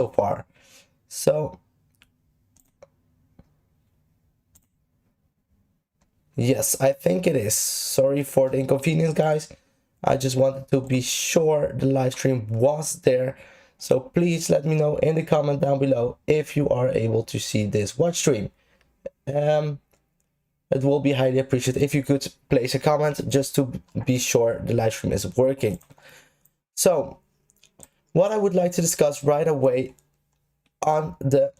so far. So yes, I think it is. Sorry for the inconvenience, guys. I just wanted to be sure the live stream was there. So please let me know in the comment down below if you are able to see this watch stream. It will be highly appreciated if you could place a comment just to be sure the live stream is working. So what I would like to discuss right away on the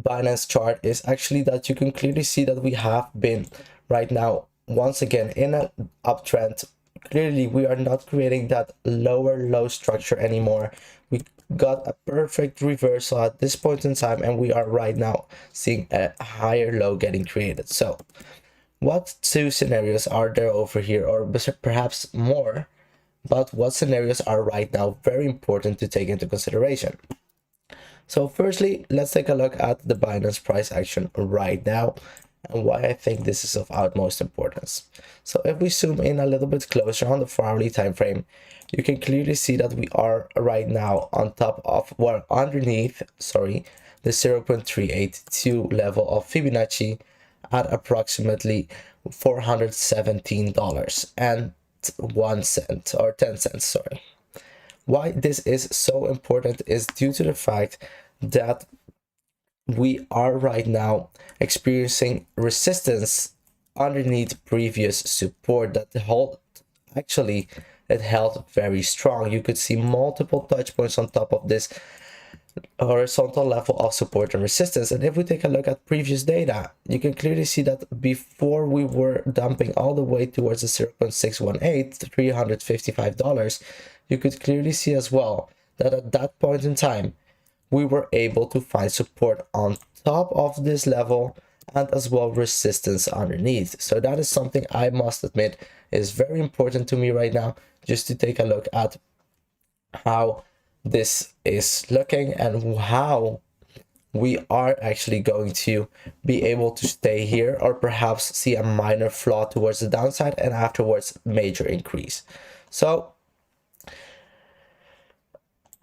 Binance chart is actually that you can clearly see that we have been right now once again in an uptrend. Clearly we are not creating that lower low structure anymore. We got a perfect reversal at this point in time, and we are right now seeing a higher low getting created. So what two scenarios are there over here, or perhaps more, but what scenarios are right now very important to take into consideration? So firstly, let's take a look at the Binance price action right now and why I think this is of utmost importance. So if we zoom in a little bit closer on the 4-hourly time frame, you can clearly see that we are right now on top of, well, underneath, sorry, the 0.382 level of Fibonacci at approximately $417.01 or 10 cents, sorry. Why this is so important is due to the fact that we are right now experiencing resistance underneath previous support that held, actually it held very strong. You could see multiple touch points on top of this horizontal level of support and resistance. And if we take a look at previous data, you can clearly see that before we were dumping all the way towards the 0.618, $355, you could clearly see as well that at that point in time we were able to find support on top of this level and as well resistance underneath. So that is something I must admit is very important to me right now, just to take a look at how this is looking and how we are actually going to be able to stay here, or perhaps see a minor flaw towards the downside and afterwards major increase. So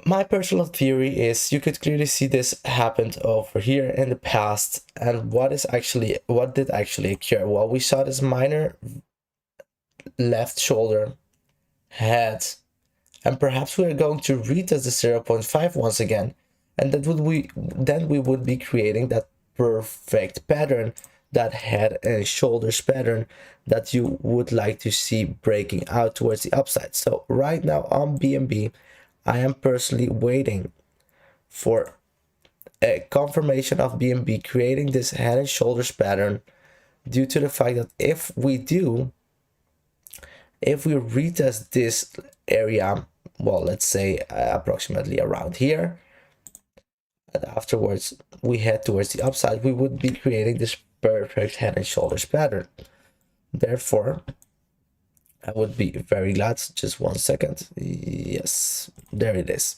my personal theory is you could clearly see this happened over here in the past. And what did actually occur? Well, we saw this minor left shoulder head, and perhaps we are going to retest the 0.5 once again, and then we would be creating that perfect pattern, that head and shoulders pattern that you would like to see breaking out towards the upside. So right now on BNB, I am personally waiting for a confirmation of BNB creating this head and shoulders pattern, due to the fact that if we retest this area, well, let's say approximately around here, and afterwards we head towards the upside, we would be creating this perfect head and shoulders pattern. Therefore, I would be very glad. Just 1 second. Yes, there it is.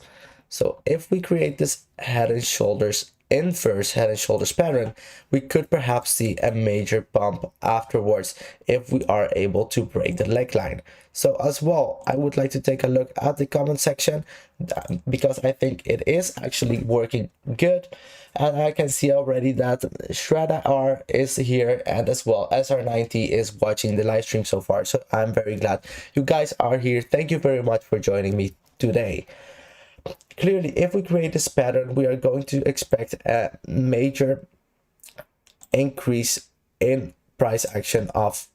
So if we create this head and shoulders, inverse head and shoulders pattern, we could perhaps see a major bump afterwards if we are able to break the leg line. So as well, I would like to take a look at the comment section, because I think it is actually working good. And I can see already that Shredder R is here, and as well SR90 is watching the live stream so far. So I'm very glad you guys are here. Thank you very much for joining me today. Clearly, if we create this pattern, we are going to expect a major increase in price action of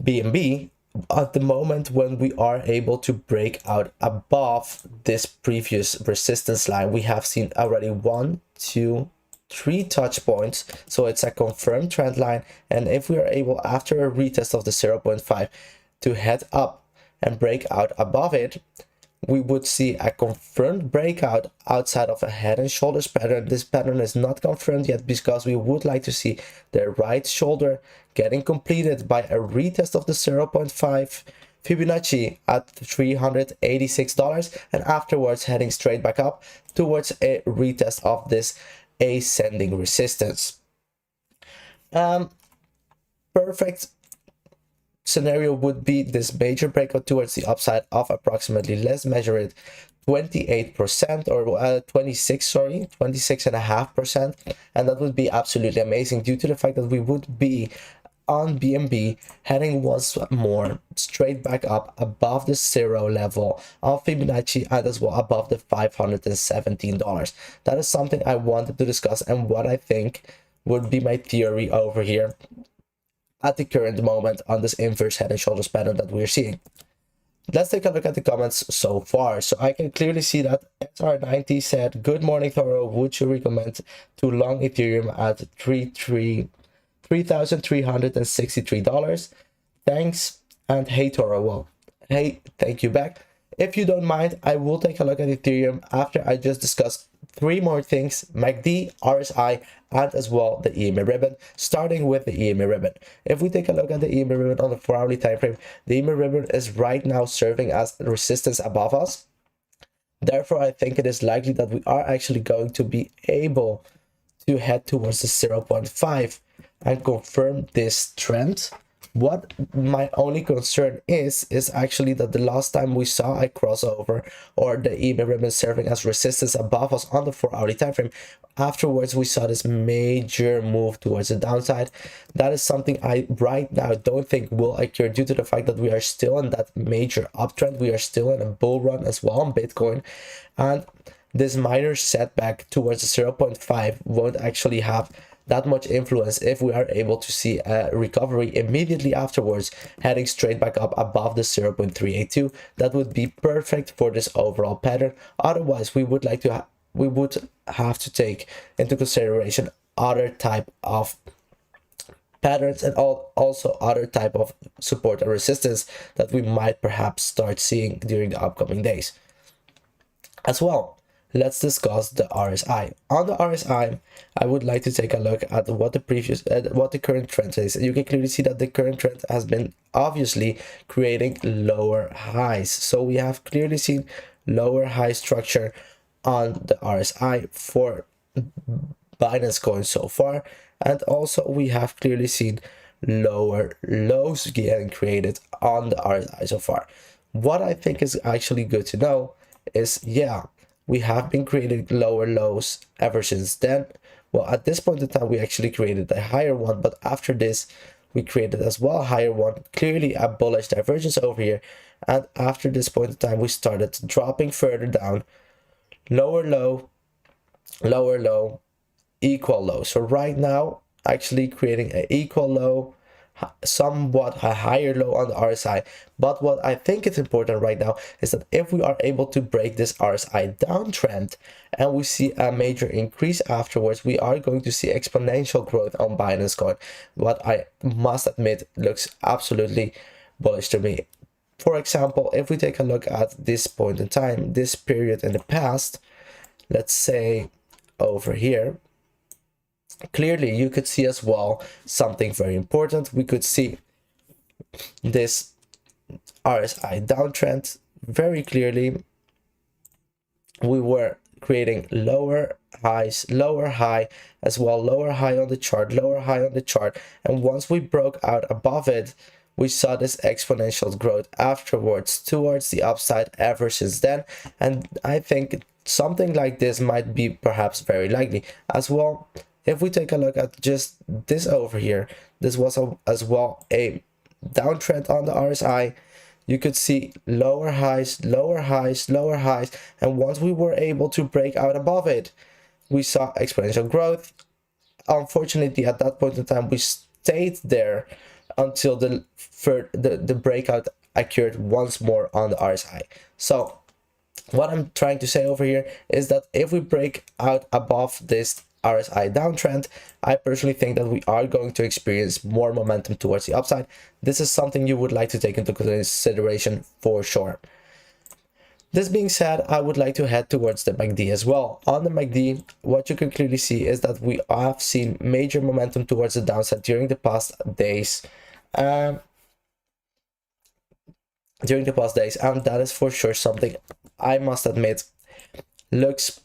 BNB at the moment when we are able to break out above this previous resistance line. We have seen already 1, 2, 3 touch points, so it's a confirmed trend line. And if we are able, after a retest of the 0.5, to head up and break out above it, we would see a confirmed breakout outside of a head and shoulders pattern. This pattern is not confirmed yet because we would like to see the right shoulder getting completed by a retest of the 0.5 Fibonacci at $386, and afterwards heading straight back up towards a retest of this ascending resistance. Perfect scenario would be this major breakout towards the upside of approximately, let's measure it, 28% or 26.5%, and that would be absolutely amazing due to the fact that we would be on BNB heading once more straight back up above the 0 level of Fibonacci and as well above the $517. That is something I wanted to discuss and what I think would be my theory over here at the current moment on this inverse head and shoulders pattern that we're seeing. Let's take a look at the comments so far. So I can clearly see that SR90 said, good morning, Thoro. Would you recommend to long Ethereum at $3,363? Thanks. And hey, Toro. Well, hey, thank you back. If you don't mind, I will take a look at Ethereum after I just discussed three more things: MACD, RSI, and as well the Ema Ribbon, starting with the Ema Ribbon. If we take a look at the Ema Ribbon on the 4-hourly time frame, the Ema Ribbon is right now serving as resistance above us. Therefore, I think it is likely that we are actually going to be able to head towards the 0.5 and confirm this trend. What my only concern is actually that the last time we saw a crossover or the Ema Ribbon serving as resistance above us on the 4-hourly time frame, afterwards we saw this major move towards the downside. That is something I right now don't think will occur due to the fact that we are still in that major uptrend. We are still in a bull run as well on Bitcoin, and this minor setback towards the 0.5 won't actually have that much influence if we are able to see a recovery immediately afterwards heading straight back up above the 0.382. That would be perfect for this overall pattern. Otherwise, we would have to take into consideration other type of patterns and also other type of support and resistance that we might perhaps start seeing during the upcoming days as well. Let's discuss the RSI. On the RSI, I would like to take a look at what the current trend is. You can clearly see that the current trend has been obviously creating lower highs. So we have clearly seen lower high structure on the RSI for Binance coin so far, and also we have clearly seen lower lows getting created on the RSI so far. What I think is actually good to know is, yeah, we have been creating lower lows ever since then. Well, at this point in time, we actually created a higher one, but after this, we created as well a higher one, clearly a bullish divergence over here. And after this point in time, we started dropping further down, lower low, equal low. So right now, actually creating an equal low, somewhat a higher low on the RSI. But what I think is important right now is that if we are able to break this RSI downtrend and we see a major increase afterwards, we are going to see exponential growth on Binance coin. What I must admit looks absolutely bullish to me. For example, if we take a look at this point in time, this period in the past, let's say over here, clearly you could see as well something very important. We could see this RSI downtrend very clearly. We were creating lower highs, lower high as well, lower high on the chart, lower high on the chart, and once we broke out above it, we saw this exponential growth afterwards towards the upside ever since then. And I think something like this might be perhaps very likely as well. If we take a look at just this over here, this was as well a downtrend on the RSI. You could see lower highs, lower highs, lower highs, and once we were able to break out above it, we saw exponential growth. Unfortunately, at that point in time, we stayed there until the breakout occurred once more on the RSI. So what I'm trying to say over here is that if we break out above this RSI downtrend, I personally think that we are going to experience more momentum towards the upside. This is something you would like to take into consideration for sure. This being said, I would like to head towards the MACD as well. On the MACD, what you can clearly see is that we have seen major momentum towards the downside during the past days. And that is for sure something I must admit looks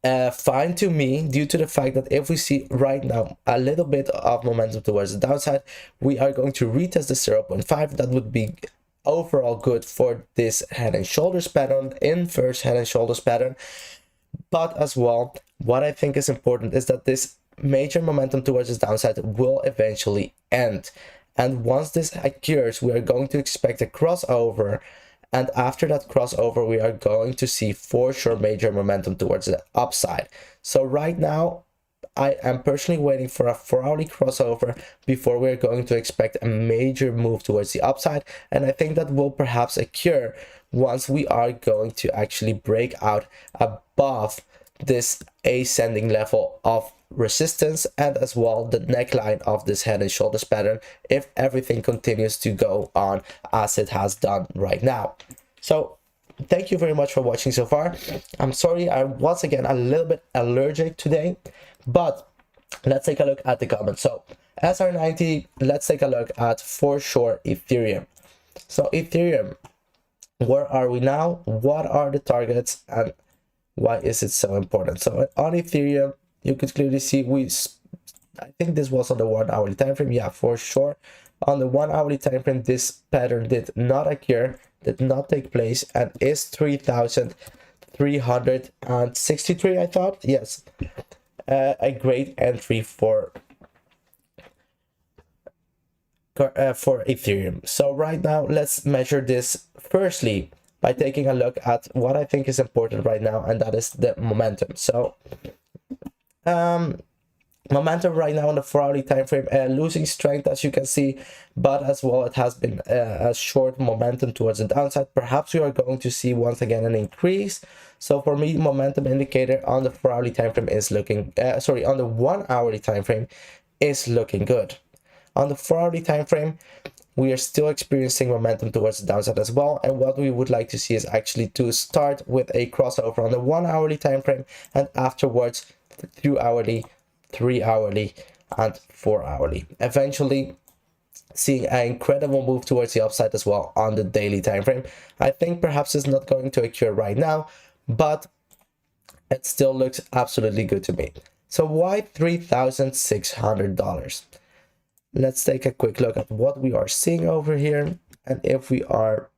fine to me, due to the fact that if we see right now a little bit of momentum towards the downside, we are going to retest the 0.5. That would be overall good for this head and shoulders pattern, inverse head and shoulders pattern. But as well, what I think is important is that this major momentum towards this downside will eventually end. And once this occurs, we are going to expect a crossover. And after that crossover, we are going to see for sure major momentum towards the upside. So right now, I am personally waiting for a 4-hourly crossover before we're going to expect a major move towards the upside. And I think that will perhaps occur once we are going to actually break out above this ascending level of resistance, and as well the neckline of this head and shoulders pattern, if everything continues to go on as it has done right now. So thank you very much for watching so far. I'm sorry I once again a little bit allergic today, but let's take a look at the comments. So SR90, let's take a look at for sure Ethereum. So Ethereum, where are we now? What are the targets and why is it so important? So on Ethereum, you could clearly see I think this was on the 1-hourly time frame. Yeah, for sure. On the 1-hourly time frame, this pattern did not occur, did not take place, and is 3,363, I thought. Yes, a great entry for Ethereum. So right now, let's measure this firstly by taking a look at what I think is important right now, and that is the momentum. So momentum right now on the 4-hourly time frame, losing strength, as you can see, but as well it has been a short momentum towards the downside. Perhaps we are going to see once again an increase. So for me, momentum indicator on the 4-hourly time frame is looking on the 1-hourly time frame is looking good. On the 4-hourly time frame, we are still experiencing momentum towards the downside as well, and what we would like to see is actually to start with a crossover on the 1-hourly time frame, and afterwards 2-hourly, 3-hourly, and 4-hourly, eventually seeing an incredible move towards the upside as well on the daily time frame. I think perhaps it's not going to occur right now, but it still looks absolutely good to me. So why $3,600? Let's take a quick look at what we are seeing over here, and if we are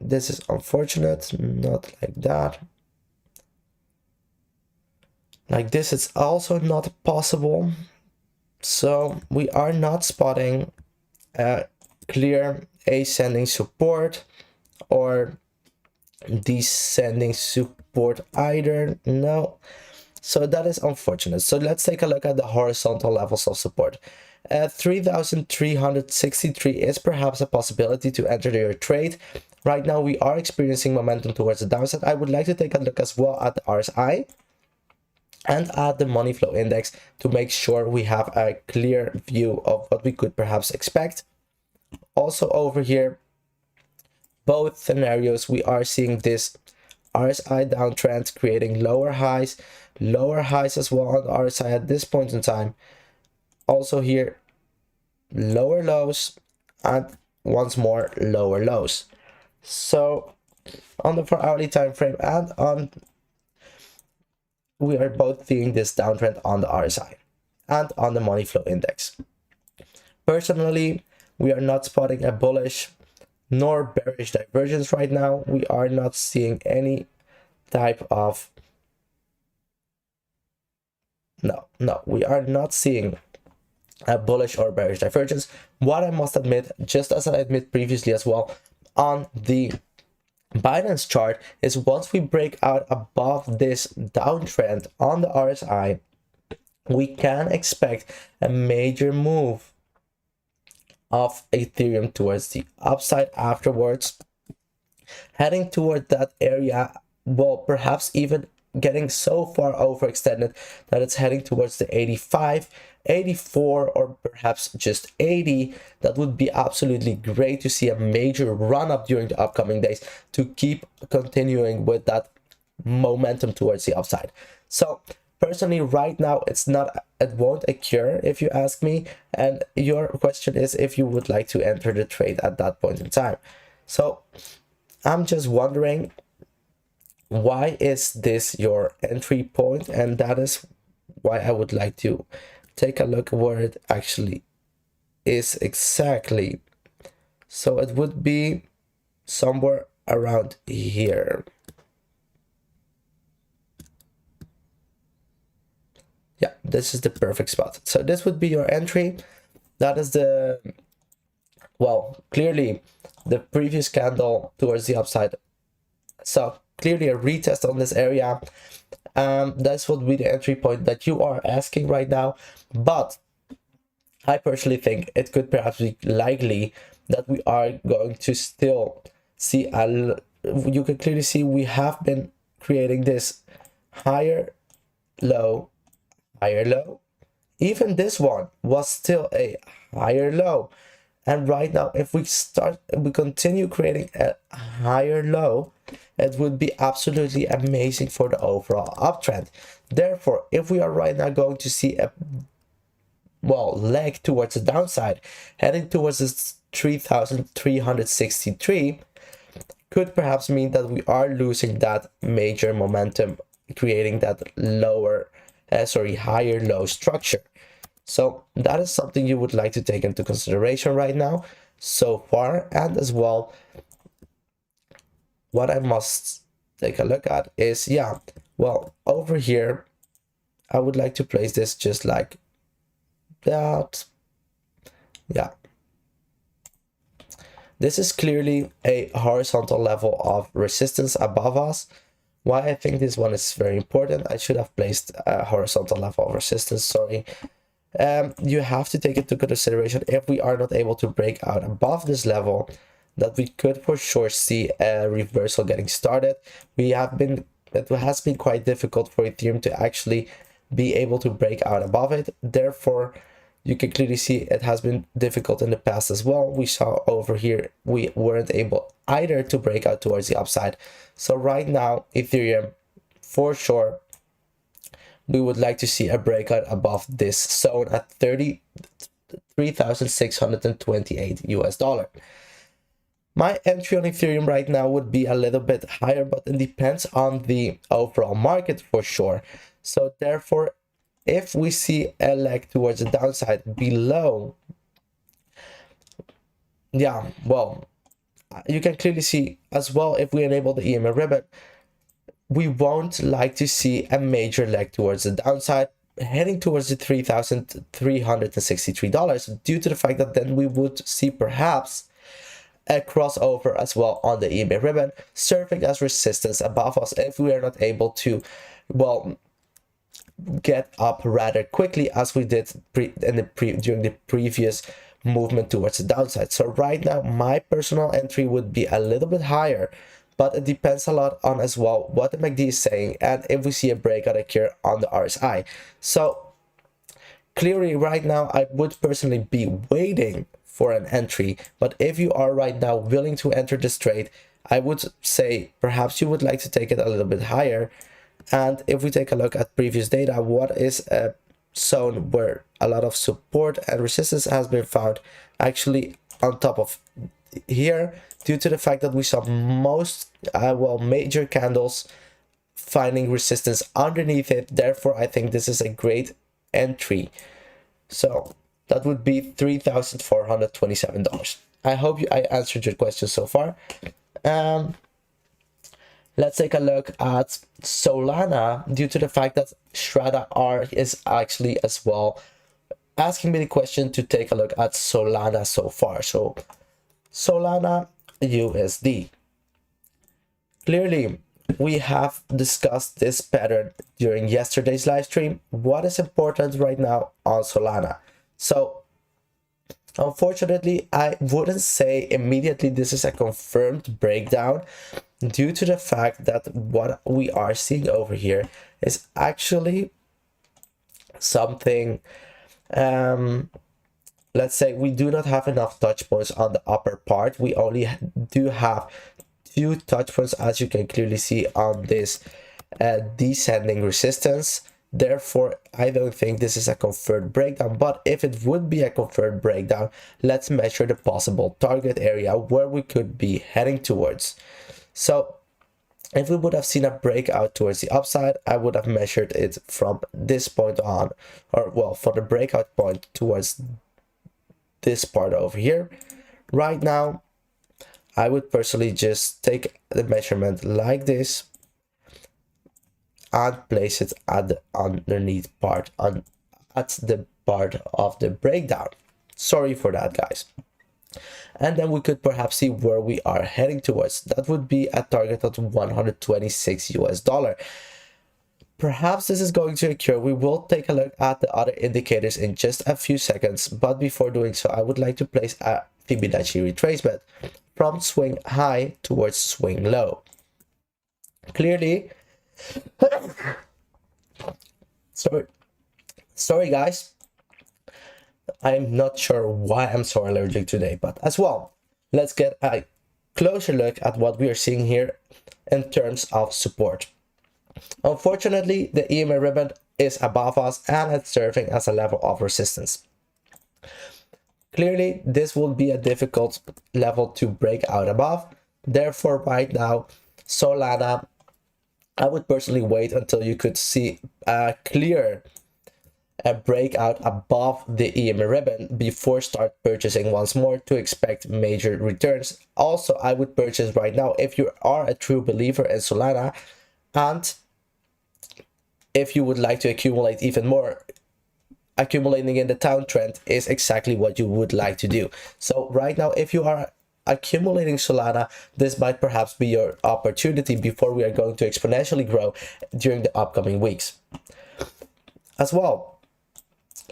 this is unfortunate, not like that. Like this, it's also not possible. So we are not spotting a clear ascending support or descending support either. No, so that is unfortunate. So let's take a look at the horizontal levels of support. 3,363 is perhaps a possibility to enter your trade. Right now we are experiencing momentum towards the downside. I would like to take a look as well at the RSI and at the money flow index to make sure we have a clear view of what we could perhaps expect. Also over here, both scenarios, we are seeing this RSI downtrend creating lower highs as well on the RSI at this point in time. Also here, lower lows, and once more lower lows. So on the 4-hourly time frame and on, we are both seeing this downtrend on the RSI and on the money flow index. Personally, we are not spotting a bullish nor bearish divergence right now. We are not seeing any type of we are not seeing a bullish or bearish divergence. What I must admit, just as I admit previously as well on the Binance chart, is once we break out above this downtrend on the RSI, we can expect a major move of Ethereum towards the upside afterwards, heading toward that area, well, perhaps even getting so far overextended that it's heading towards the 85, 84, or perhaps just 80. That would be absolutely great to see a major run up during the upcoming days to keep continuing with that momentum towards the upside. So personally, right now, it won't occur if you ask me, and your question is if you would like to enter the trade at that point in time. So I'm just wondering, why is this your entry point? And that is why I would like to take a look where it actually is exactly. So it would be somewhere around here. Yeah, this is the perfect spot. So this would be your entry. That is the, well, clearly the previous candle towards the upside. So clearly a retest on this area. That's would be the entry point that you are asking right now. But I personally think it could perhaps be likely that we are going to still see you can clearly see we have been creating this higher low, higher low. Even this one was still a higher low. And right now, if we continue creating a higher low, it would be absolutely amazing for the overall uptrend. Therefore, if we are right now going to see a, well, leg towards the downside, heading towards this 3,363, could perhaps mean that we are losing that major momentum, creating that higher low structure. So that is something you would like to take into consideration right now so far. And as well, what I must take a look at is, yeah, well, over here, I would like to place this just like that. Yeah. This is clearly a horizontal level of resistance above us. Why I think this one is very important, I should have placed a horizontal level of resistance, sorry. You have to take into consideration, if we are not able to break out above this level, that we could for sure see a reversal getting started. It has been quite difficult for Ethereum to actually be able to break out above it. Therefore, you can clearly see it has been difficult in the past as well. We saw over here, we weren't able either to break out towards the upside. So right now, Ethereum, for sure, we would like to see a breakout above this zone at 33,628 US dollar. My entry on Ethereum right now would be a little bit higher, but it depends on the overall market for sure. So therefore, if we see a leg towards the downside below, yeah, well, you can clearly see as well, if we enable the Ema Ribbon, we won't like to see a major leg towards the downside heading towards the $3,363 due to the fact that then we would see perhaps a crossover as well on the Ema Ribbon, serving as resistance above us if we are not able to, well, get up rather quickly as we did during the previous movement towards the downside. So right now, my personal entry would be a little bit higher, but it depends a lot on as well what the MACD is saying and if we see a breakout occur on the RSI. So clearly right now, I would personally be waiting for an entry, but if you are right now willing to enter this trade, I would say perhaps you would like to take it a little bit higher. And if we take a look at previous data, what is a zone where a lot of support and resistance has been found actually on top of here, due to the fact that we saw major candles finding resistance underneath it. Therefore, I think this is a great entry. So that would be $3,427. I hope I answered your question so far. Let's take a look at Solana, due to the fact that Strata R is actually as well asking me the question to take a look at Solana so far. So Solana USD. Clearly, we have discussed this pattern during yesterday's live stream. What is important right now on Solana? So unfortunately, I wouldn't say immediately this is a confirmed breakdown, due to the fact that what we are seeing over here is actually something, let's say we do not have enough touch points on the upper part. We only do have 2 touch points, as you can clearly see on this descending resistance. Therefore, I don't think this is a confirmed breakdown, but if it would be a confirmed breakdown, let's measure the possible target area where we could be heading towards. So if we would have seen a breakout towards the upside, I would have measured it from this point on, or well, for the breakout point towards this part over here. Right now, I would personally just take the measurement like this and place it at the underneath part, at the part of the breakdown. Sorry for that, guys. And then we could perhaps see where we are heading towards. That would be a target of 126 US dollar. Perhaps this is going to occur. We will take a look at the other indicators in just a few seconds, but before doing so, I would like to place a Fibonacci retracement from swing high towards swing low. Clearly, sorry guys, I'm not sure why I'm so allergic today, but as well, let's get a closer look at what we are seeing here in terms of support. Unfortunately, the Ema Ribbon is above us and it's serving as a level of resistance. Clearly, this will be a difficult level to break out above. Therefore, right now, Solana, I would personally wait until you could see a clear breakout above the Ema Ribbon before start purchasing once more to expect major returns. Also, I would purchase right now if you are a true believer in Solana, and if you would like to accumulate even more. Accumulating in the downtrend is exactly what you would like to do. So right now, if you are accumulating Solana, this might perhaps be your opportunity before we are going to exponentially grow during the upcoming weeks. As well,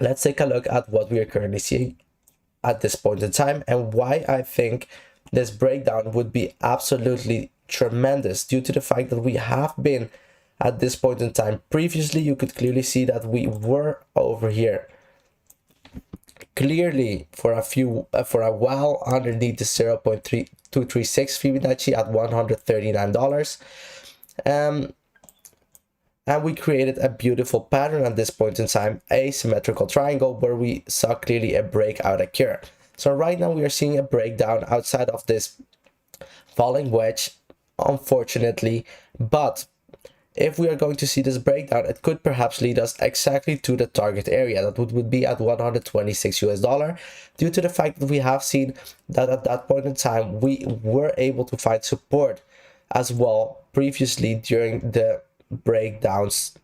let's take a look at what we are currently seeing at this point in time and why I think this breakdown would be absolutely tremendous due to the fact that we have been at this point in time. Previously, you could clearly see that we were over here clearly for a while underneath the 0.3236 Fibonacci at $139, and we created a beautiful pattern at this point in time, a symmetrical triangle where we saw clearly a breakout occur. So right now we are seeing a breakdown outside of this falling wedge, unfortunately, but if we are going to see this breakdown, it could perhaps lead us exactly to the target area. That would be at 126 US dollar, due to the fact that we have seen that at that point in time, we were able to find support as well previously during the breakdowns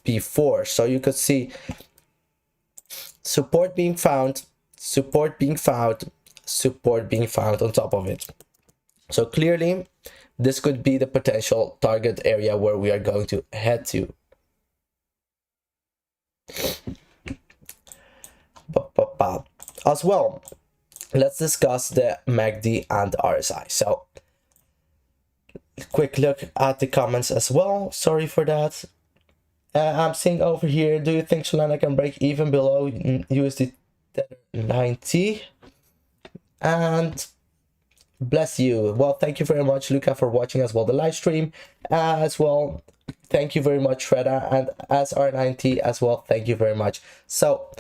before. So you could see support being found, support being found, support being found on top of it. So clearly, this could be the potential target area where we are going to head to. As well, let's discuss the MACD and RSI. So, quick look at the comments as well. Sorry for that. I'm seeing over here, do you think Solana can break even below USD 90? And bless you. Well, thank you very much, Luca, for watching as well the live stream. As well, thank you very much, Freda, and SR90 as well. Thank you very much. So,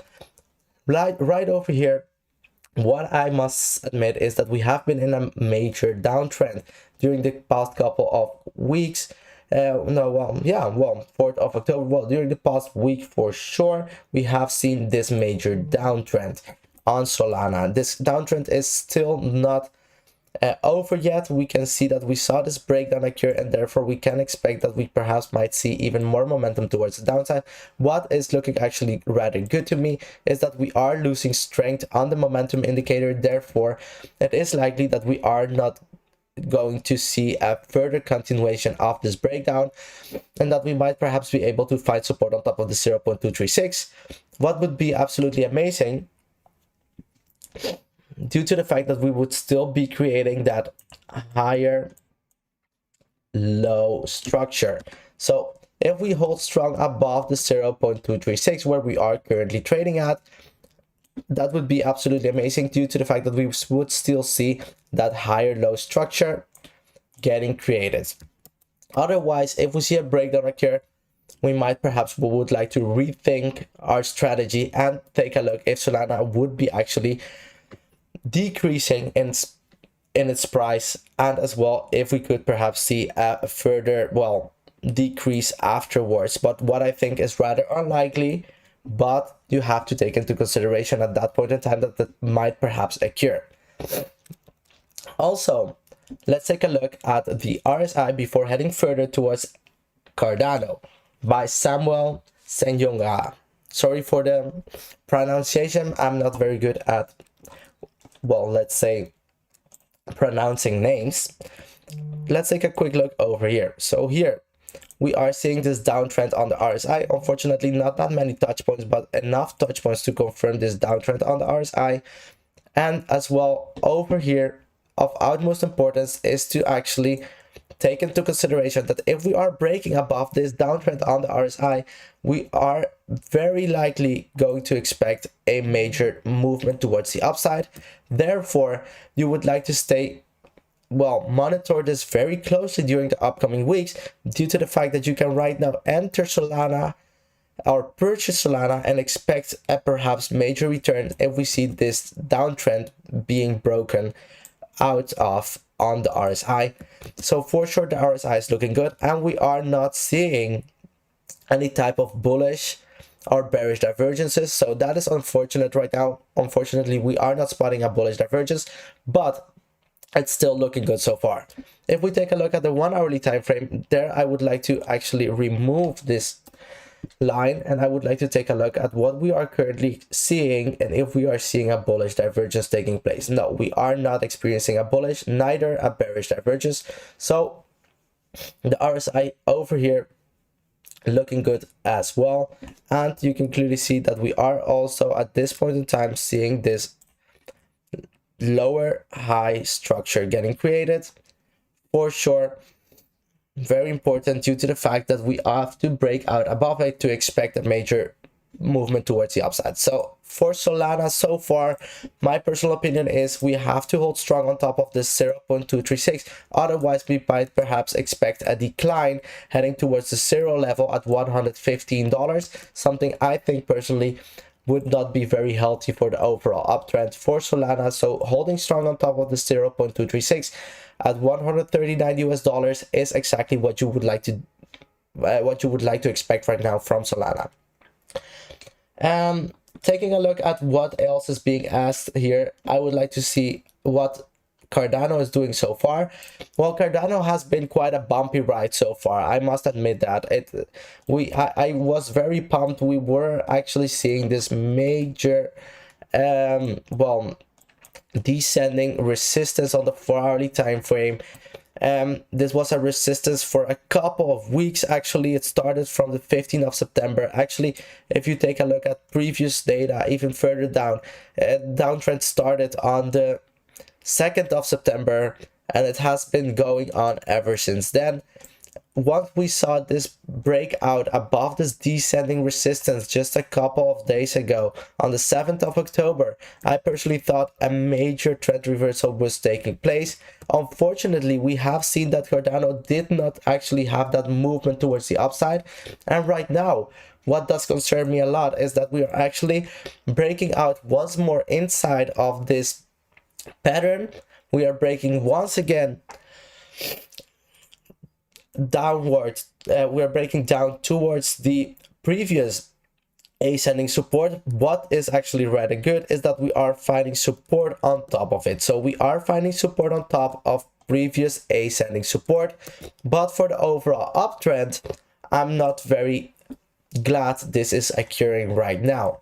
right over here, what I must admit is that we have been in a major downtrend during the past couple of weeks. 4th of October. Well, during the past week for sure, we have seen this major downtrend on Solana. This downtrend is still not over yet. We can see that we saw this breakdown occur, and therefore we can expect that we perhaps might see even more momentum towards the downside. What is looking actually rather good to me is that we are losing strength on the momentum indicator. Therefore, it is likely that we are not going to see a further continuation of this breakdown, and that we might perhaps be able to find support on top of the 0.236. What would be absolutely amazing, due to the fact that we would still be creating that higher low structure. So if we hold strong above the 0.236 where we are currently trading at, that would be absolutely amazing, due to the fact that we would still see that higher low structure getting created. Otherwise, if we see a breakdown occur, we might perhaps would like to rethink our strategy and take a look if Solana would be actually decreasing in its price, and as well if we could perhaps see a further decrease afterwards. But what I think is rather unlikely, but you have to take into consideration at that point in time that that might perhaps occur. Also, let's take a look at the RSI before heading further towards Cardano by Samuel Senyonga. Sorry for the pronunciation, I'm not very good at, well, let's say, pronouncing names. Let's take a quick look over here. So here we are seeing this downtrend on the RSI. Unfortunately, not that many touch points, but enough touch points to confirm this downtrend on the RSI. And as well, over here, of utmost importance is to actually take into consideration that if we are breaking above this downtrend on the RSI, we are very likely going to expect a major movement towards the upside. Therefore, you would like to stay, well, monitor this very closely during the upcoming weeks, due to the fact that you can right now enter Solana or purchase Solana and expect a perhaps major return if we see this downtrend being broken out of on the RSI. So for sure the RSI is looking good, and we are not seeing any type of bullish or bearish divergences, so that is unfortunate right now. Unfortunately, we are not spotting a bullish divergence, but it's still looking good so far. If we take a look at the 1 hourly time frame, there I would like to actually remove this line, and I would like to take a look at what we are currently seeing and if we are seeing a bullish divergence taking place. No, we are not experiencing a bullish, neither a bearish divergence. So the RSI over here looking good as well, and you can clearly see that we are also at this point in time seeing this lower high structure getting created. For sure, very important due to the fact that we have to break out above it to expect a major movement towards the upside. So for Solana so far, my personal opinion is we have to hold strong on top of this 0.236, otherwise we might perhaps expect a decline heading towards the zero level at $115, something I think personally would not be very healthy for the overall uptrend for Solana. So holding strong on top of the 0.236 at $139 is exactly what you would like to expect right now from Solana. Taking a look at what else is being asked here, I would like to see what Cardano is doing so far. Well, Cardano has been quite a bumpy ride so far, I must admit that. I was very pumped. We were actually seeing this major descending resistance on the 4 hourly time frame. This was a resistance for a couple of weeks. Actually, it started from the 15th of September. Actually, if you take a look at previous data even further down, downtrend started on the 2nd of September, and it has been going on ever since then. Once we saw this breakout above this descending resistance just a couple of days ago on the 7th of October, I personally thought a major trend reversal was taking place. Unfortunately, we have seen that Cardano did not actually have that movement towards the upside, and right now what does concern me a lot is that we are actually breaking out once more inside of this pattern. We are breaking once again downwards. We are breaking down towards the previous ascending support. What is actually rather good is that we are finding support on top of it. So we are finding support on top of previous ascending support, but for the overall uptrend, I'm not very glad this is occurring right now.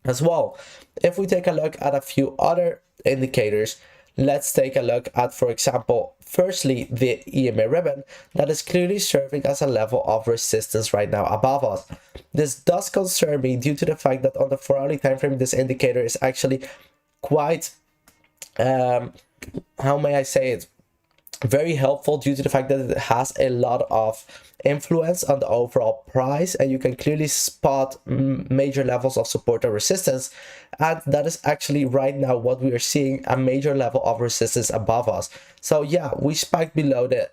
As well, if we take a look at a few other indicators, let's take a look at, for example, firstly, the Ema Ribbon that is clearly serving as a level of resistance right now above us. This does concern me due to the fact that on the 4 hourly time frame, this indicator is actually quite, how may I say it, very helpful due to the fact that it has a lot of influence on the overall price, and you can clearly spot major levels of support or resistance, and that is actually right now what we are seeing, a major level of resistance above us. So yeah, we spiked below the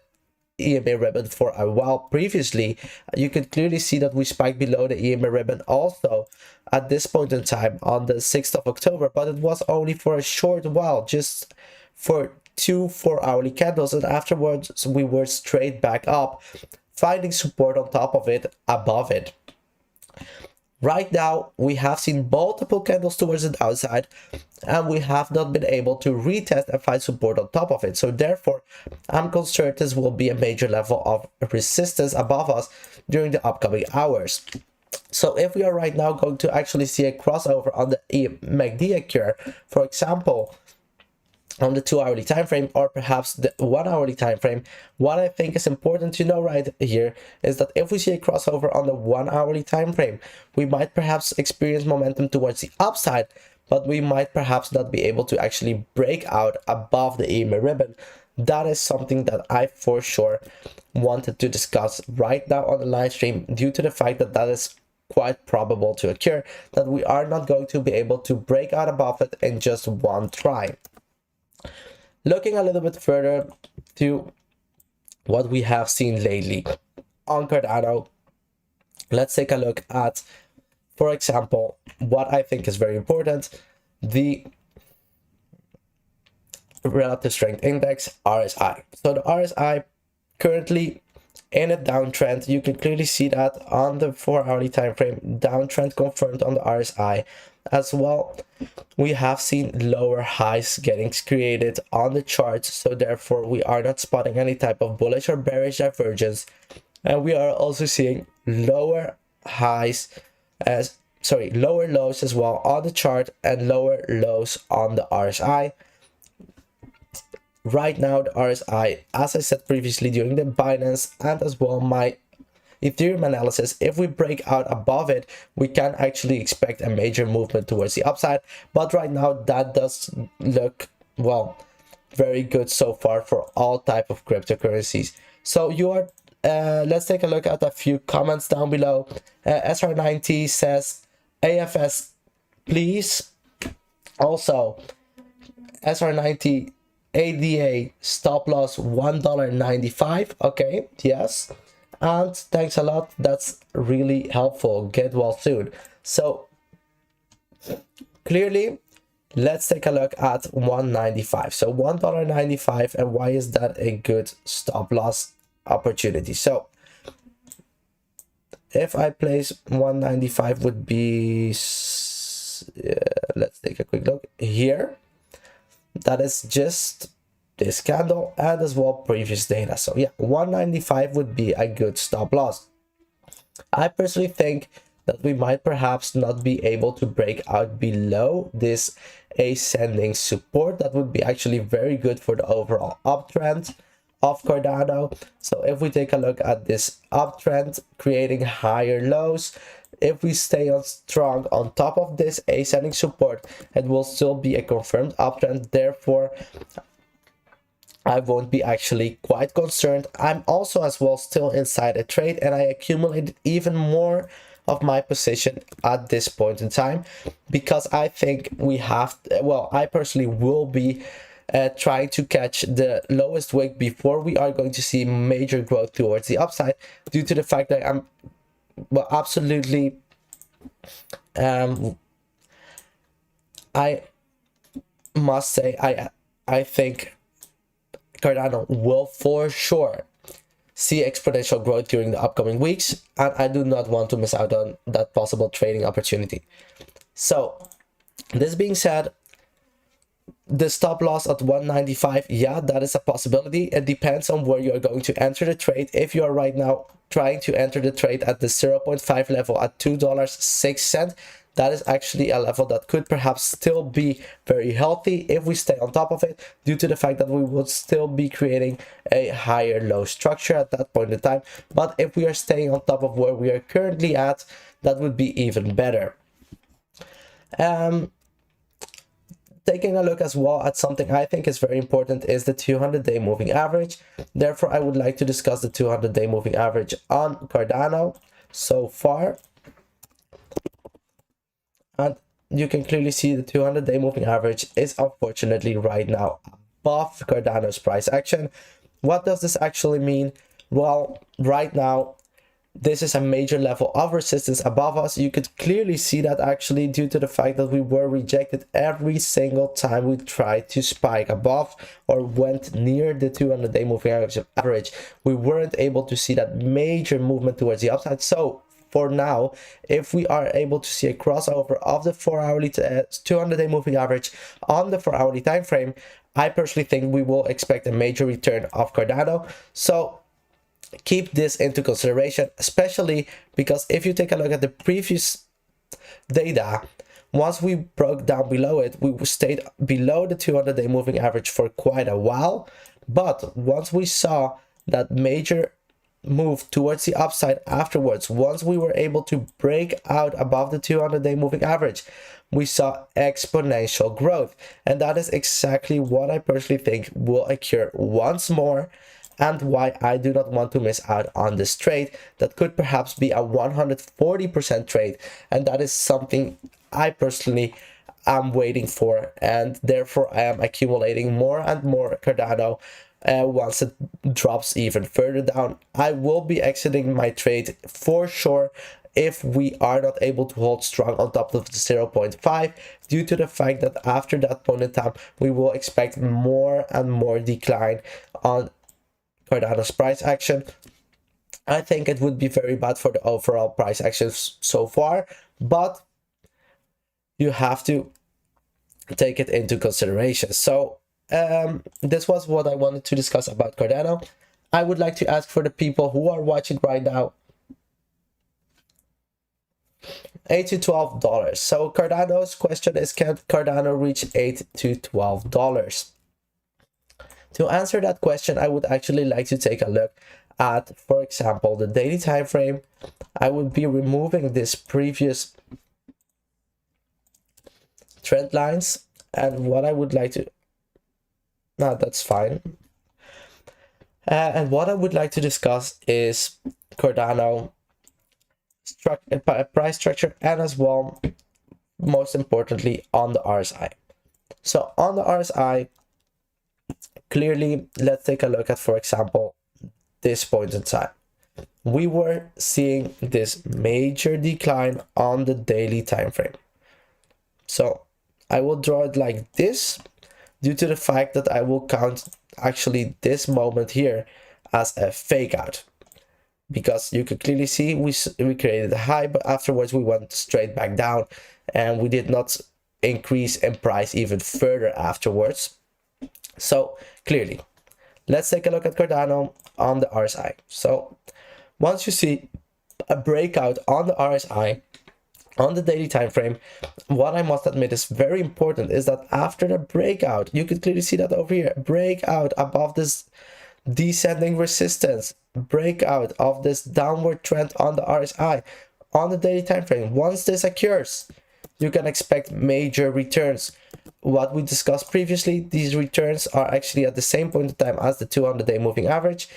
EMA ribbon for a while previously. You could clearly see that we spiked below the EMA ribbon also at this point in time on the 6th of October, but it was only for a short while, just for 2 4-hourly candles, and afterwards we were straight back up, finding support on top of it, above it. Right now, we have seen multiple candles towards the downside, and we have not been able to retest and find support on top of it. So therefore, I'm concerned this will be a major level of resistance above us during the upcoming hours. So if we are right now going to actually see a crossover on the MACD curve, for example, on the 2-hourly time frame, or perhaps the 1-hourly time frame, what I think is important to know right here is that if we see a crossover on the 1-hourly time frame, we might perhaps experience momentum towards the upside, but we might perhaps not be able to actually break out above the EMA ribbon. That is something that I for sure wanted to discuss right now on the live stream, due to the fact that that is quite probable to occur, that we are not going to be able to break out above it in just one try. Looking a little bit further to what we have seen lately on Cardano, let's take a look at, for example, what I think is very important, the relative strength index, RSI. So the RSI currently in a downtrend. You can clearly see that on the 4-hourly time frame, downtrend confirmed on the RSI. As well, we have seen lower highs getting created on the charts, so therefore we are not spotting any type of bullish or bearish divergence, and we are also seeing lower highs as lower lows as well on the chart, and lower lows on the RSI. Right now the RSI, as I said previously during the Binance and as well my Ethereum analysis, if we break out above it, we can actually expect a major movement towards the upside. But right now, that does look, well, very good so far for all type of cryptocurrencies. So let's take a look at a few comments down below. SR90 says, AFS, please. Also, SR90, ADA, stop loss $1.95. Okay, yes. And thanks a lot, that's really helpful. Get well soon. So clearly, let's take a look at $1.95. So $1.95, and why is that a good stop loss opportunity? So if I place $1.95 would be, let's take a quick look here. That is just this candle and as well previous data. So yeah, 195 would be a good stop loss. I personally think that we might perhaps not be able to break out below this ascending support. That would be actually very good for the overall uptrend of Cardano. So if we take a look at this uptrend creating higher lows, if we stay on strong on top of this ascending support, it will still be a confirmed uptrend. Therefore, I won't be actually quite concerned. I'm also as well still inside a trade, and I accumulated even more of my position at this point in time, because I think we have, well, I personally will be trying to catch the lowest wick before we are going to see major growth towards the upside, due to the fact that I'm, well, absolutely, I must say, I think Cardano will for sure see exponential growth during the upcoming weeks, and I do not want to miss out on that possible trading opportunity. So this being said, the stop loss at 195, yeah, that is a possibility. It depends on where you are going to enter the trade. If you are right now trying to enter the trade at the 0.5 level at $2.06, that is actually a level that could perhaps still be very healthy if we stay on top of it, due to the fact that we would still be creating a higher low structure at that point in time. But if we are staying on top of where we are currently at, that would be even better. Taking a look as well at something I think is very important is the 200-day moving average. Therefore, I would like to discuss the 200-day moving average on Cardano so far. And you can clearly see the 200-day moving average is unfortunately right now above Cardano's price action. What does this actually mean? Well, right now, this is a major level of resistance above us. You could clearly see that actually due to the fact that we were rejected every single time we tried to spike above or went near the 200-day moving average. We weren't able to see that major movement towards the upside. So for now, if we are able to see a crossover of the 4-hourly 200-day moving average on the 4-hourly time frame, I personally think we will expect a major return of Cardano. So keep this into consideration, especially because if you take a look at the previous data, once we broke down below it, we stayed below the 200-day moving average for quite a while. But once we saw that major move towards the upside afterwards, once we were able to break out above the 200-day moving average, we saw exponential growth. And that is exactly what I personally think will occur once more, and why I do not want to miss out on this trade that could perhaps be a 140% trade. And that is something I personally am waiting for, and therefore I am accumulating more and more Cardano. Once it drops even further down, I will be exiting my trade for sure if we are not able to hold strong on top of the 0.5, due to the fact that after that point in time, we will expect more and more decline on Cardano's price action. I think it would be very bad for the overall price action so far, but you have to take it into consideration. So this was what I wanted to discuss about Cardano. I would like to ask for the people who are watching right now, $8 to $12. So Cardano's question is, can Cardano reach $8 to $12? To answer that question, I would actually like to take a look at, for example, the daily time frame. I would be removing this previous trend lines, and what I would like to, no, that's fine. And what I would like to discuss is Cardano price structure, and as well, most importantly, on the RSI. So on the RSI, clearly, let's take a look at, for example, this point in time. We were seeing this major decline on the daily time frame. So I will draw it like this due to the fact that I will count actually this moment here as a fake out, because you could clearly see we created a high, but afterwards we went straight back down and we did not increase in price even further afterwards. So clearly, let's take a look at Cardano on the RSI. So once you see a breakout on the RSI on the daily time frame, what I must admit is very important is that after the breakout, you can clearly see that over here, breakout above this descending resistance, breakout of this downward trend on the RSI on the daily time frame. Once this occurs, you can expect major returns. What we discussed previously, these returns are actually at the same point in time as the 200-day moving average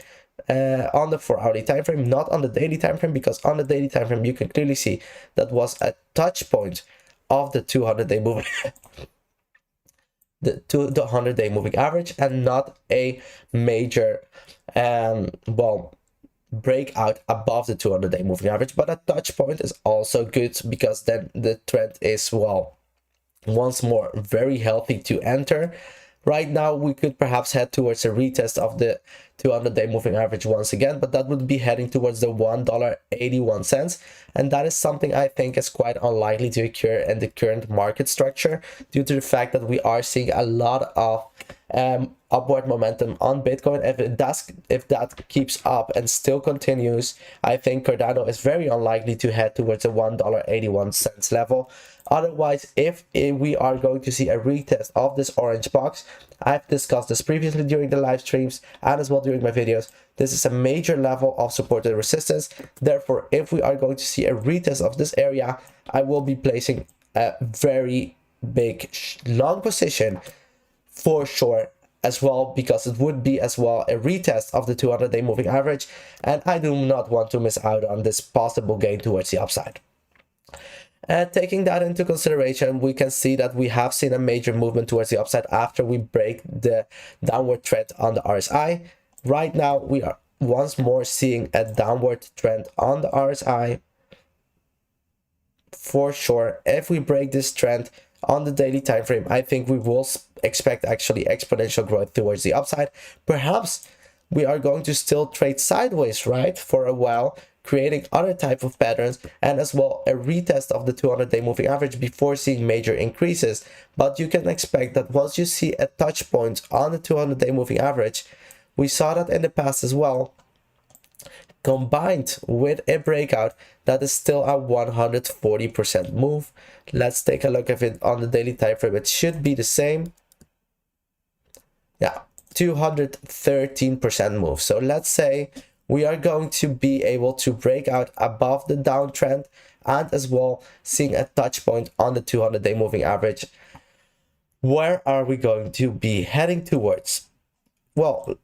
on the 4-hourly time frame, not on the daily time frame, because on the daily time frame you can clearly see that was a touch point of the 200-day moving the 100-day moving average, and not a major breakout above the 200-day moving average. But a touch point is also good, because then the trend is, well, once more very healthy to enter. Right now we could perhaps head towards a retest of the 200-day moving average once again, but that would be heading towards the $1.81, and that is something I think is quite unlikely to occur in the current market structure, due to the fact that we are seeing a lot of upward momentum on Bitcoin. If that keeps up and still continues, I think Cardano is very unlikely to head towards a $1.81 level. Otherwise, if we are going to see a retest of this orange box, I've discussed this previously during the live streams and as well during my videos, this is a major level of support and resistance. Therefore, if we are going to see a retest of this area, I will be placing a very big long position for sure as well, because it would be as well a retest of the 200-day moving average, and I do not want to miss out on this possible gain towards the upside. Taking that into consideration, we can see that we have seen a major movement towards the upside after we break the downward trend on the RSI. Right now we are once more seeing a downward trend on the RSI. For sure, if we break this trend on the daily time frame, I think we will expect actually exponential growth towards the upside. Perhaps we are going to still trade sideways, right, for a while, creating other type of patterns, and as well a retest of the 200-day moving average before seeing major increases. But you can expect that once you see a touch point on the 200-day moving average, we saw that in the past as well, combined with a breakout that is still a 140% move. Let's take a look at it on the daily time frame. It should be the same. Yeah, 213% move. So let's say we are going to be able to break out above the downtrend and as well seeing a touch point on the 200-day moving average. Where are we going to be heading towards? Well,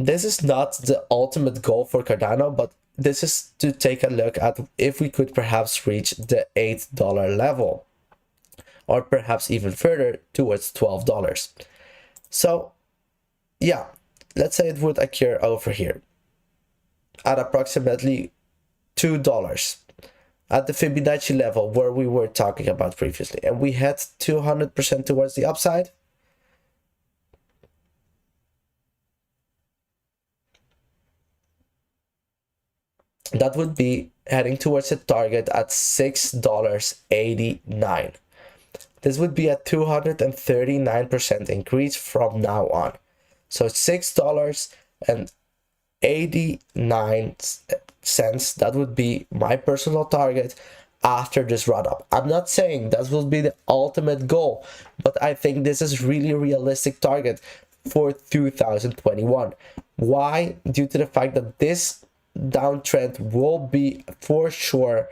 this is not the ultimate goal for Cardano, but this is to take a look at if we could perhaps reach the $8 level, or perhaps even further towards $12. So yeah, let's say it would occur over here at approximately $2 at the Fibonacci level where we were talking about previously, and we head 200% towards the upside. That would be heading towards a target at $6.89. This would be a 239% increase from now on. So $6.89, that would be my personal target after this run up. I'm not saying that will be the ultimate goal, but I think this is really a realistic target for 2021. Why? Due to the fact that this downtrend will be for sure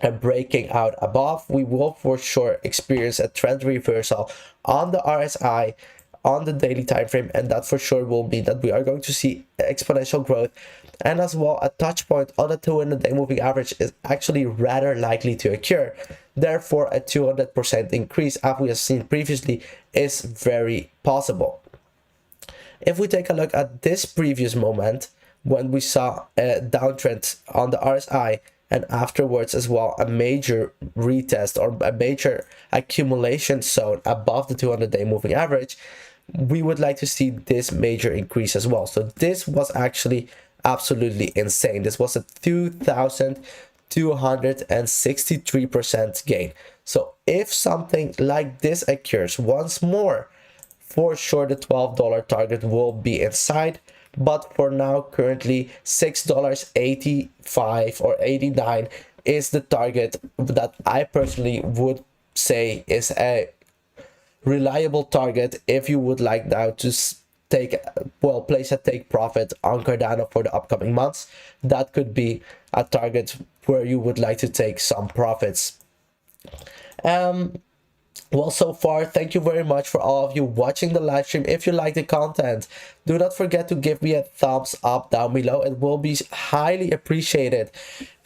and breaking out above. We will for sure experience a trend reversal on the RSI on the daily time frame, and that for sure will mean that we are going to see exponential growth, and as well a touch point on the 200-day moving average is actually rather likely to occur. Therefore, a 200% increase, as we have seen previously, is very possible. If we take a look at this previous moment, when we saw a downtrend on the RSI and afterwards as well a major retest or a major accumulation zone above the 200-day moving average, we would like to see this major increase as well. So this was actually absolutely insane. This was a 2,263% gain. So if something like this occurs once more, for sure the $12 target will be in sight. But for now, currently $6.85 or 89 is the target that I personally would say is a reliable target if you would like now to place a take profit on Cardano for the upcoming months. That could be a target where you would like to take some profits. Well, so far, thank you very much for all of you watching the live stream. If you like the content, do not forget to give me a thumbs up down below. It will be highly appreciated,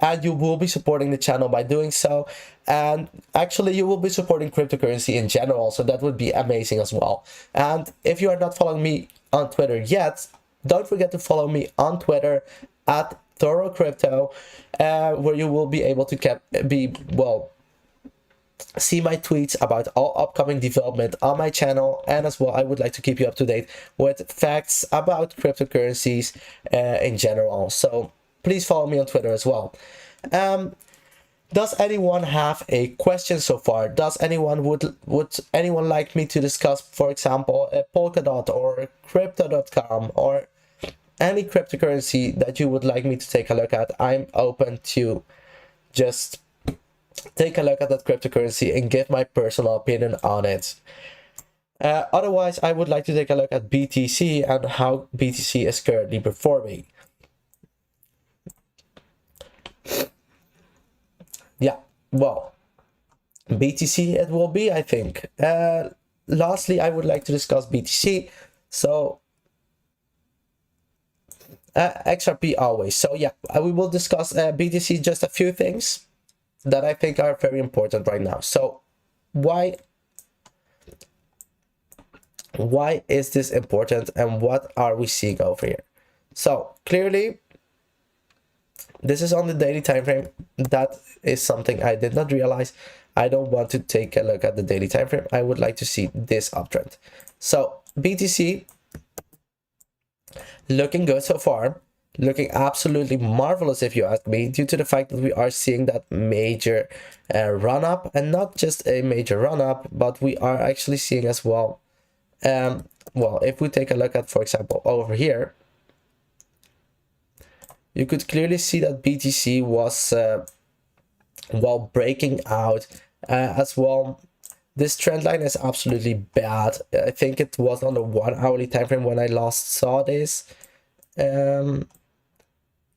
and you will be supporting the channel by doing so. And actually, you will be supporting cryptocurrency in general, so that would be amazing as well. And if you are not following me on Twitter yet, don't forget to follow me on Twitter at ThoroCrypto, where you will be able to see my tweets about all upcoming development on my channel, and as well I would like to keep you up to date with facts about cryptocurrencies in general. So please follow me on Twitter as well. Does anyone have a question so far? Does anyone would anyone like me to discuss, for example, a Polkadot or crypto.com or any cryptocurrency that you would like me to take a look at? I'm open to just take a look at that cryptocurrency and give my personal opinion on it. Otherwise, I would like to take a look at BTC and how BTC is currently performing. Yeah, well, BTC it will be, I think. Lastly, I would like to discuss BTC. So XRP always. So yeah, we will discuss BTC, just a few things that I think are very important right now. So why is this important, and what are we seeing over here? So clearly, this is on the daily time frame. That is something I did not realize. I don't want to take a look at the daily time frame. I would like to see this uptrend. So BTC looking good so far, looking absolutely marvelous if you ask me, due to the fact that we are seeing that major run up, and not just a major run up, but we are actually seeing as well. Well, if we take a look at, for example, over here, you could clearly see that BTC was well breaking out as well. This trend line is absolutely bad. I think it was on the 1 hourly time frame when I last saw this.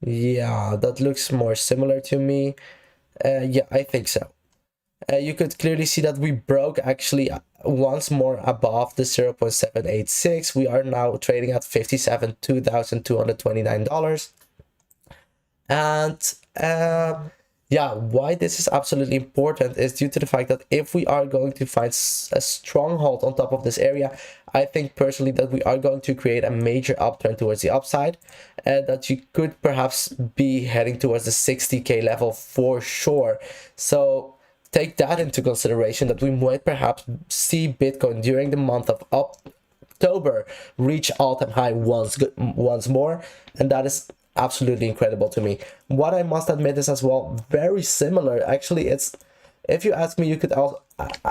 Yeah, that looks more similar to me. Yeah, I think so. You could clearly see that we broke actually once more above the 0.786. We are now trading at $57,229. And yeah, why this is absolutely important is due to the fact that if we are going to find a stronghold on top of this area, I think personally that we are going to create a major uptrend towards the upside, and that you could perhaps be heading towards the 60k level for sure. So take that into consideration, that we might perhaps see Bitcoin during the month of October reach all-time high once more, and that is absolutely incredible to me. What I must admit is as well very similar. Actually, it's, if you ask me, you could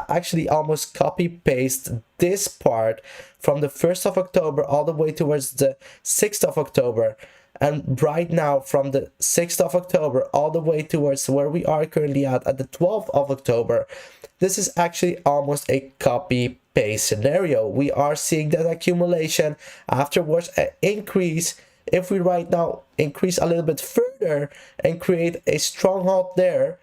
actually almost copy paste this part from the 1st of October all the way towards the 6th of October. And right now, from the 6th of October all the way towards where we are currently at the 12th of October, this is actually almost a copy paste scenario. We are seeing that accumulation, afterwards an increase. If we right now increase a little bit further and create a stronghold there,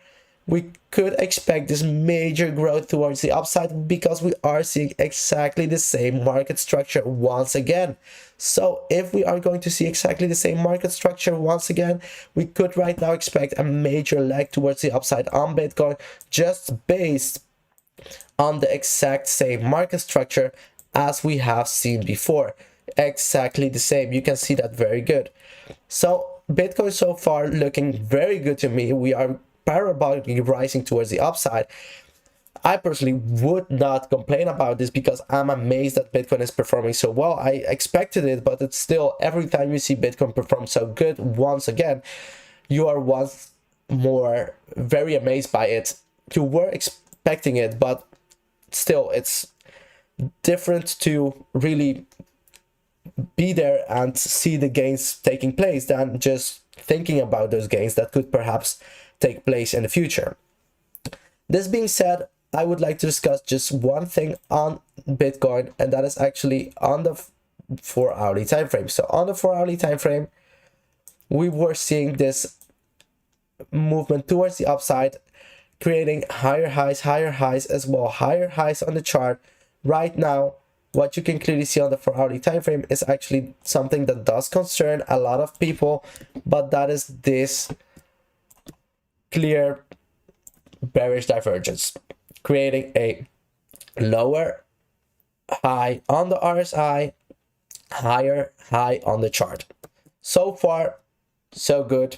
we could expect this major growth towards the upside, because we are seeing exactly the same market structure once again. So if we are going to see exactly the same market structure once again, we could right now expect a major leg towards the upside on Bitcoin, just based on the exact same market structure as we have seen before. Exactly the same. You can see that very good. So Bitcoin so far looking very good to me. We are parabolically rising towards the upside. I personally would not complain about this, because I'm amazed that Bitcoin is performing so well. I expected it, but it's still, every time you see Bitcoin perform so good once again, you are once more very amazed by it. You were expecting it, but still it's different to really be there and see the gains taking place than just thinking about those gains that could perhaps take place in the future. This being said, I would like to discuss just one thing on Bitcoin, and that is actually on the 4 hourly time frame. So on the 4 hourly time frame, we were seeing this movement towards the upside, creating higher highs as well, higher highs on the chart. Right now, what you can clearly see on the 4 hourly time frame is actually something that does concern a lot of people, but that is this clear bearish divergence, creating a lower high on the RSI, higher high on the chart. So far, so good.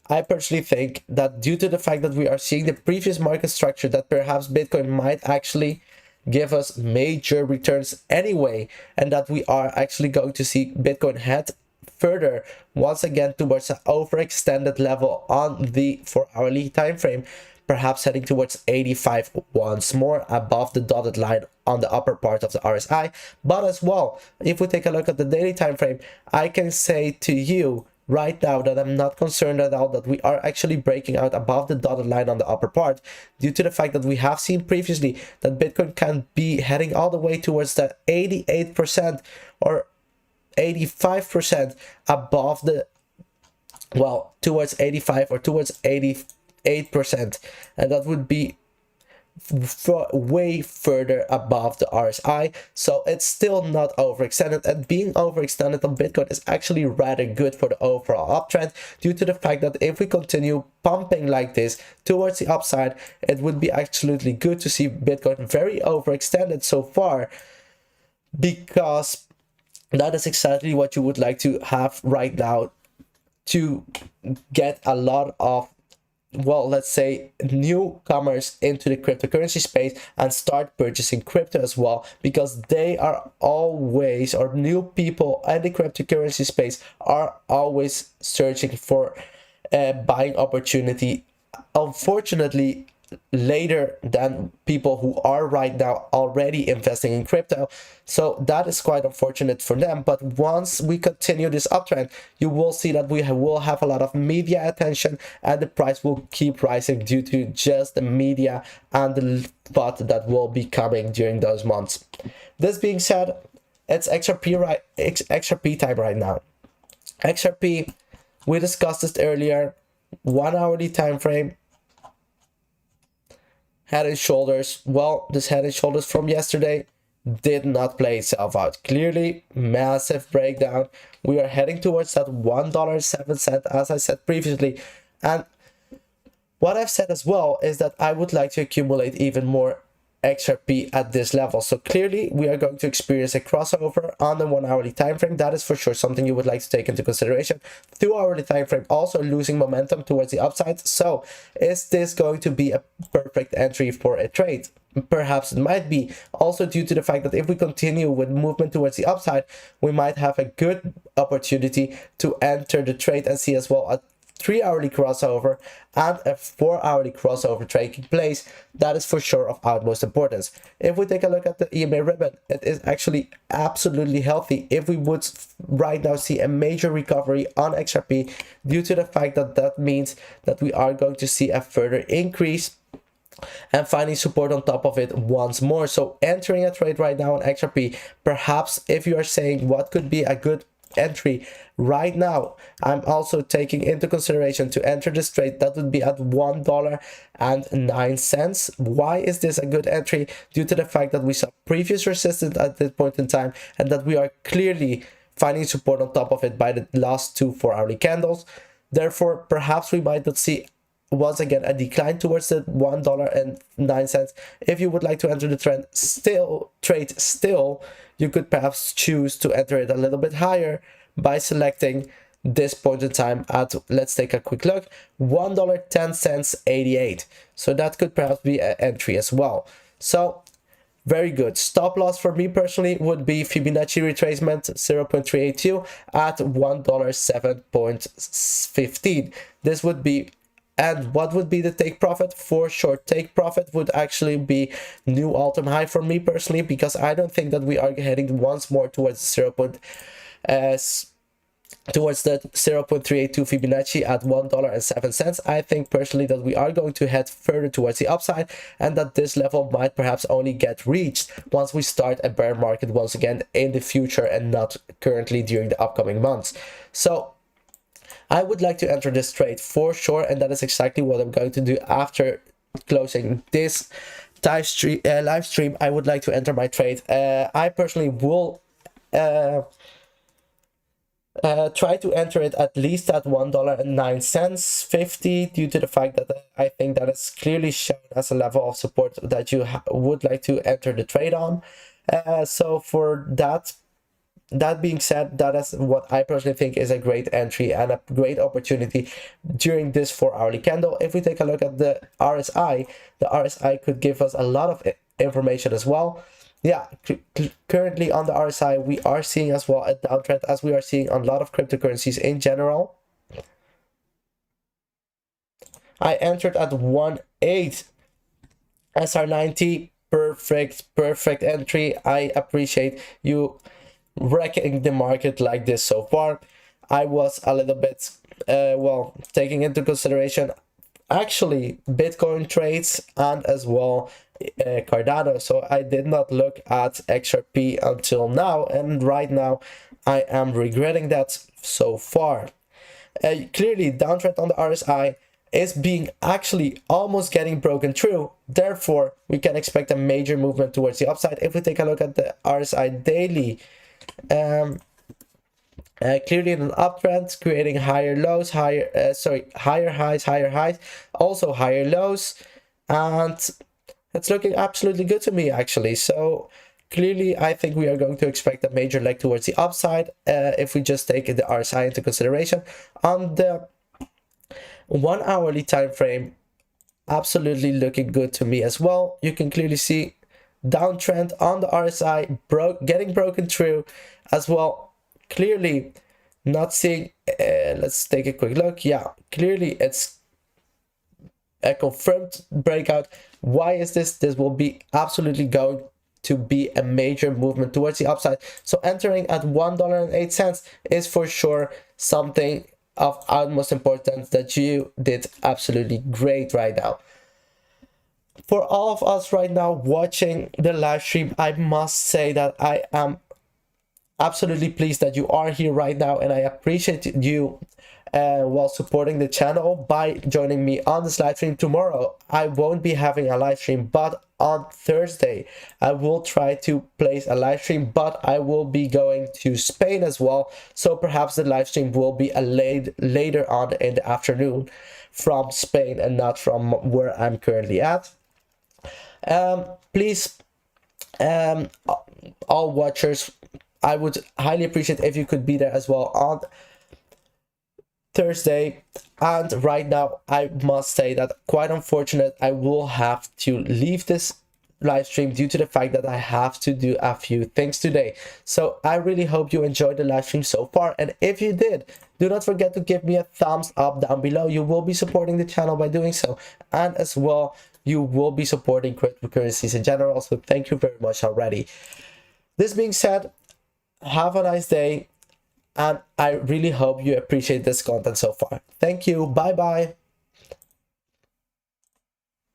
I personally think that due to the fact that we are seeing the previous market structure, that perhaps Bitcoin might actually give us major returns anyway, and that we are actually going to see Bitcoin head further once again towards an overextended level on the 4 hourly time frame, perhaps heading towards 85 once more above the dotted line on the upper part of the RSI. But as well, if we take a look at the daily time frame, I can say to you right now that I'm not concerned at all that we are actually breaking out above the dotted line on the upper part, due to the fact that we have seen previously that Bitcoin can be heading all the way towards the 88% or 85% above the, well, towards 85 or towards 88%, and that would be way further above the RSI. So it's still not overextended, and being overextended on Bitcoin is actually rather good for the overall uptrend, due to the fact that if we continue pumping like this towards the upside, it would be absolutely good to see Bitcoin very overextended so far, because that is exactly what you would like to have right now to get a lot of, well, let's say newcomers into the cryptocurrency space and start purchasing crypto as well, because they are always, or new people in the cryptocurrency space are always searching for a buying opportunity, unfortunately later than people who are right now already investing in crypto. So that is quite unfortunate for them. But once we continue this uptrend, you will see that we will have a lot of media attention, and the price will keep rising due to just the media and the thought that will be coming during those months. This being said, it's XRP time right now. XRP, we discussed this earlier, 1 hourly time frame, head and shoulders. Well, this head and shoulders from yesterday did not play itself out. Clearly, massive breakdown. We are heading towards that $1.07, as I said previously. And what I've said as well is that I would like to accumulate even more XRP at this level. So clearly we are going to experience a crossover on the 1 hourly time frame. That is for sure something you would like to take into consideration. 2 hourly time frame also losing momentum towards the upside. So is this going to be a perfect entry for a trade? Perhaps it might be, also due to the fact that if we continue with movement towards the upside, we might have a good opportunity to enter the trade and see as well a 3 hourly crossover and a 4 hourly crossover taking place. That is for sure of utmost importance. If we take a look at the Ema Ribbon, it is actually absolutely healthy. If we would right now see a major recovery on XRP, due to the fact that that means that we are going to see a further increase and finding support on top of it once more. So entering a trade right now on XRP, perhaps if you are saying what could be a good entry right now, I'm also taking into consideration to enter this trade. That would be at $1.09. Why is this a good entry? Due to the fact that we saw previous resistance at this point in time, and that we are clearly finding support on top of it by the last 2 4-hourly candles. Therefore, perhaps we might not see once again a decline towards the $1.09. If you would like to enter the trade still, you could perhaps choose to enter it a little bit higher by selecting this point in time at, let's take a quick look, $1.10.88. So that could perhaps be an entry as well. So very good. Stop loss for me personally would be Fibonacci retracement 0.382 at $1.07.15. This would be, and what would be the take profit? For sure, take profit would actually be new all-time high for me personally, because I don't think that we are heading once more towards towards the 0.382 Fibonacci at $1.07. I think personally that we are going to head further towards the upside, and that this level might perhaps only get reached once we start a bear market once again in the future, and not currently during the upcoming months. So I would like to enter this trade for sure, and that is exactly what I'm going to do after closing this live stream. I would like to enter my trade. I personally will try to enter it at least at $1.09.50, due to the fact that I think that is clearly shown as a level of support that you would like to enter the trade on. So for that being said, that is what I personally think is a great entry and a great opportunity during this 4-hourly candle. If we take a look at the RSI could give us a lot of information as well. Yeah, currently on the RSI, we are seeing as well a downtrend, as we are seeing on a lot of cryptocurrencies in general. I entered at 1.8 SR90. Perfect entry. I appreciate you wrecking the market like this so far. I was a little bit well, taking into consideration actually Bitcoin trades and as well Cardano, so I did not look at XRP until now, and right now I am regretting that so far. Clearly downtrend on the RSI is being actually almost getting broken through. Therefore, we can expect a major movement towards the upside. If we take a look at the RSI daily, clearly in an uptrend, creating higher lows, higher highs, also higher lows, and it's looking absolutely good to me actually. So clearly I think we are going to expect a major leg towards the upside if we just take the RSI into consideration. On the 1 hourly time frame, absolutely looking good to me as well. You can clearly see downtrend on the RSI, getting broken through as well. Clearly not seeing, let's take a quick look. Yeah, clearly it's a confirmed breakout. Why is this? This will be absolutely going to be a major movement towards the upside. So entering at $1.08 is for sure something of utmost importance that you did absolutely great right now. For all of us right now watching the live stream, I must say that I am absolutely pleased that you are here right now, and I appreciate you while supporting the channel by joining me on this live stream. Tomorrow I won't be having a live stream, but on Thursday I will try to place a live stream, but I will be going to Spain as well, so perhaps the live stream will be later on in the afternoon from Spain and not from where I'm currently at. Please, all watchers, I would highly appreciate if you could be there as well on Thursday. And right now I must say that quite unfortunate, I will have to leave this live stream due to the fact that I have to do a few things today. So I really hope you enjoyed the live stream so far, and if you did, do not forget to give me a thumbs up down below. You will be supporting the channel by doing so, and as well you will be supporting cryptocurrencies in general, so thank you very much already. This being said, have a nice day, and I really hope you appreciate this content so far. Thank you. Bye bye.